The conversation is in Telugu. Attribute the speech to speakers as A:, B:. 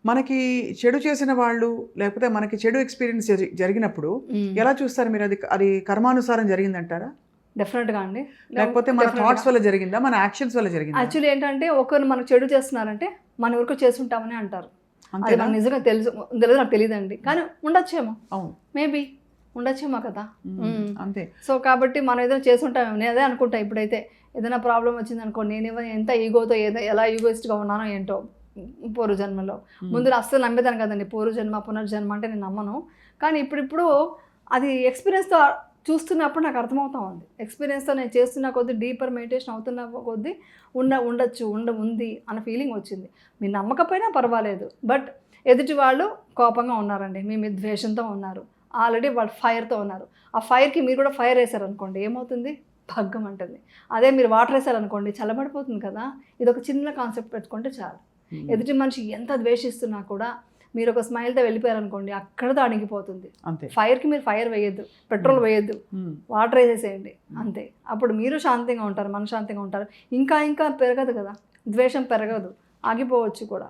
A: మనకి చెడు చేసిన వాళ్ళు లేకపోతే మనకి చెడు ఎక్స్పీరియన్స్ జరిగినప్పుడు ఎలా చూస్తారు మీరు? అది కర్మానుసారం జరిగిందంటారా?
B: డెఫినెట్గా అండి.
A: లేకపోతే మన థాట్స్ వల్ల జరిగిందా, మన యాక్షన్స్ వల్ల జరిగిందా?
B: యాక్చువల్లీ ఏంటంటే ఒకరు మనకు చెడు చేస్తున్నారంటే మన వరకు చేసుంటామని అంటారు. అది నాకు నిజంగా తెలుసు నాకు తెలియదండి, కానీ ఉండొచ్చేమో, మేబీ ఉండొచ్చేమో కదా.
A: అంతే.
B: సో కాబట్టి మనం ఏదైనా చేసుంటామేమో, నేను అదే అనుకుంటా. ఇప్పుడైతే ఏదైనా ప్రాబ్లం వచ్చింది అనుకో, నేను ఎంత ఈగోతో ఎలా ఈగోయిస్ట్గా ఉన్నానో ఏంటో పూర్వజన్మలో. ముందు అస్సలు నమ్మేదాన్ని కదండి, పూర్వజన్మ పునర్జన్మ అంటే నేను నమ్మను. కానీ ఇప్పుడు అది ఎక్స్పీరియన్స్తో చూస్తున్నప్పుడు నాకు అర్థమవుతా ఉంది. ఎక్స్పీరియన్స్తో నేను చేస్తున్న కొద్దీ, డీపర్ మెడిటేషన్ అవుతున్న కొద్దీ ఉండొచ్చు ఉంది అన్న ఫీలింగ్ వచ్చింది. మీరు నమ్మకపోయినా పర్వాలేదు, బట్ ఎదుటి వాళ్ళు కోపంగా ఉన్నారండి, మీ మీద ద్వేషంతో ఉన్నారు, ఆల్రెడీ వాళ్ళు ఫైర్తో ఉన్నారు. ఆ ఫైర్కి మీరు కూడా ఫైర్ వేసారనుకోండి, ఏమవుతుంది? భగ్గం అంటుంది. అదే మీరు వాటర్ వేసారనుకోండి, చల్లబడిపోతుంది కదా. ఇది ఒక చిన్న కాన్సెప్ట్ పెట్టుకుంటే చాలు. ఎదుటి మనిషి ఎంత ద్వేషిస్తున్నా కూడా మీరు ఒక స్మైల్తో వెళ్ళిపోయారనుకోండి, అక్కడతో అణిగిపోతుంది. ఫైర్కి మీరు ఫైర్ వేయద్దు, పెట్రోల్ వేయద్దు, వాటర్ వేసేసేయండి అంతే. అప్పుడు మీరు శాంతంగా ఉంటారు, మనశ్శాంతిగా ఉంటారు. ఇంకా పెరగదు కదా, ద్వేషం పెరగదు, ఆగిపోవచ్చు కూడా.